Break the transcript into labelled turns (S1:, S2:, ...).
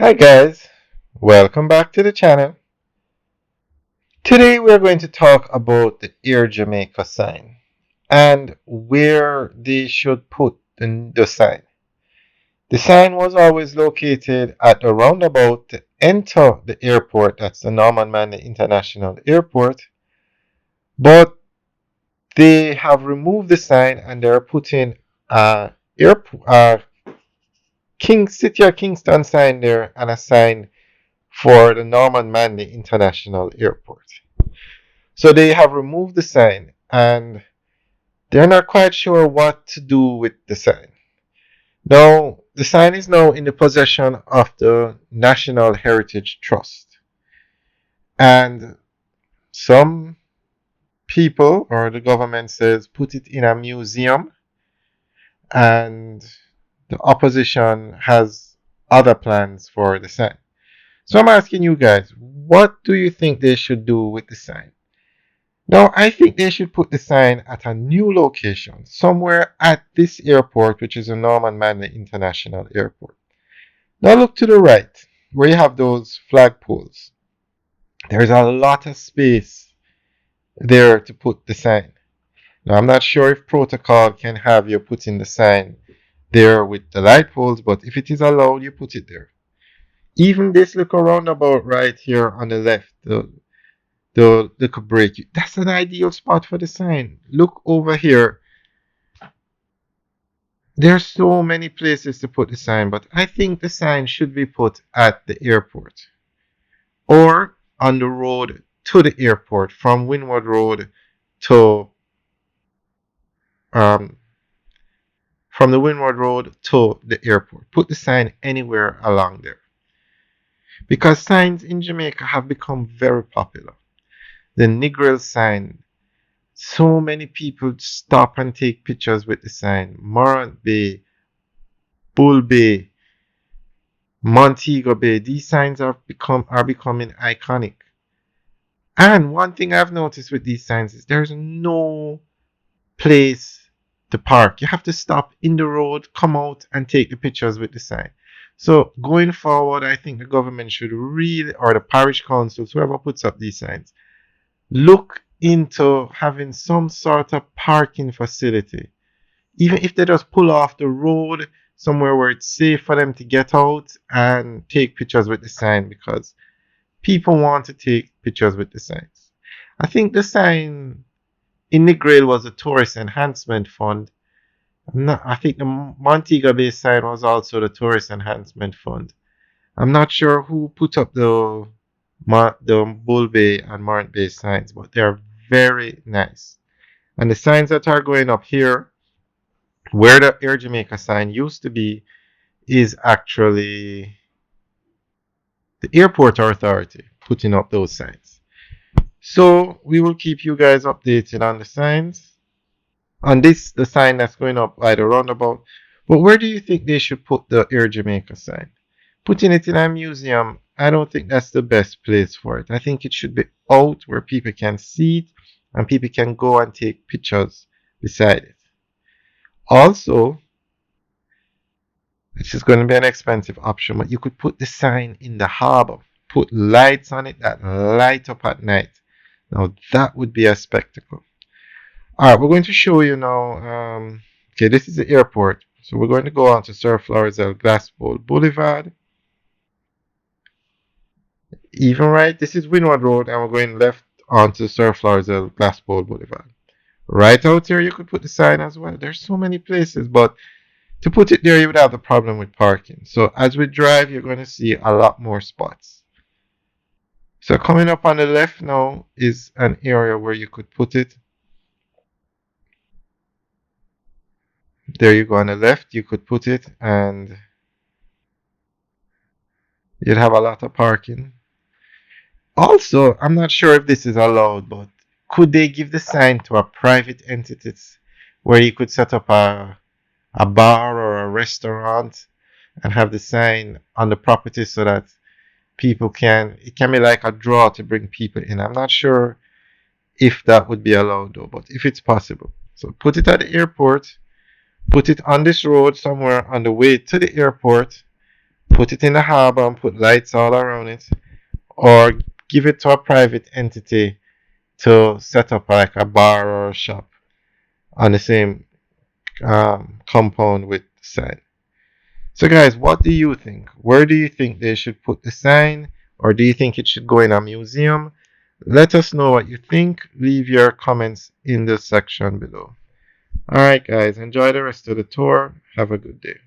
S1: Hi guys, welcome back to the channel. Today we're going to talk about the Air Jamaica sign and where they should put the sign. The sign was always located at the roundabout to enter the airport, that's the Norman Manley International Airport, but they have removed the sign and they're putting a King City of Kingston sign there and a sign for the Norman Manley International Airport. So they have removed the sign and they're not quite sure what to do with the sign. Now, the sign is now in the possession of the National Heritage Trust. And some people or the government says put it in a museum, and the opposition has other plans for the sign. So I'm asking you guys, what do you think they should do with the sign? Now, I think they should put the sign at a new location, somewhere at this airport, which is the Norman Manley International Airport. Now, look to the right, where you have those flagpoles. There's a lot of space there to put the sign. Now, I'm not sure if protocol can have you putting the sign there with the light poles, but if it is allowed, you put it there. Even this little roundabout right here on the left, the little break. That's an ideal spot for the sign. Look over here. There's so many places to put the sign, but I think the sign should be put at the airport or on the road to the airport from Windward Road to um, from the Windward Road to the airport. Put the sign anywhere along there because signs in Jamaica have become very popular. The Negril sign. So many people stop and take pictures with the sign. Morant Bay, Bull Bay, Montego Bay. These signs are becoming iconic. And one thing I've noticed with these signs is there's no place to park. You have to stop in the road, come out, and take the pictures with the sign. So going forward, I think the government should really, or the parish councils, whoever puts up these signs, look into having some sort of parking facility. Even if they just pull off the road somewhere where it's safe for them to get out and take pictures with the sign, because people want to take pictures with the signs. I think the sign in Negril was a tourist enhancement fund. I think the Montego Bay sign was also the tourist enhancement fund. I'm not sure who put up the Bull Bay and Morant Bay signs, but they're very nice. And the signs that are going up here, where the Air Jamaica sign used to be, is actually the airport authority putting up those signs. So we will keep you guys updated on the signs. On this, the sign that's going up by the roundabout. But where do you think they should put the Air Jamaica sign? Putting it in a museum, I don't think that's the best place for it. I think it should be out where people can see it and people can go and take pictures beside it. Also, it's just going to be an expensive option, but you could put the sign in the harbor, put lights on it that light up at night. Now, that would be a spectacle. All right, we're going to show you now. Okay, this is the airport. So we're going to go on to Sir Florizel Glassbowl Boulevard. Even right, this is Windward Road, and we're going left onto Sir Florizel Glassbowl Boulevard. Right out here, you could put the sign as well. There's so many places, but to put it there, you would have the problem with parking. So as we drive, you're going to see a lot more spots. So coming up on the left now is an area where you could put it. There you go on the left, you could put it and you'd have a lot of parking. Also, I'm not sure if this is allowed, but could they give the sign to a private entity where you could set up a bar or a restaurant and have the sign on the property so that it can be like a draw to bring people in. I'm not sure if that would be allowed though, but if it's possible. So put it at the airport, put it on this road somewhere on the way to the airport, put it in the harbor and put lights all around it, or give it to a private entity to set up like a bar or a shop on the same compound with the sign. So, guys, what do you think? Where do you think they should put the sign, or do you think it should go in a museum? Let us know what you think. Leave your comments in the section below. All right, guys, enjoy the rest of the tour. Have a good day.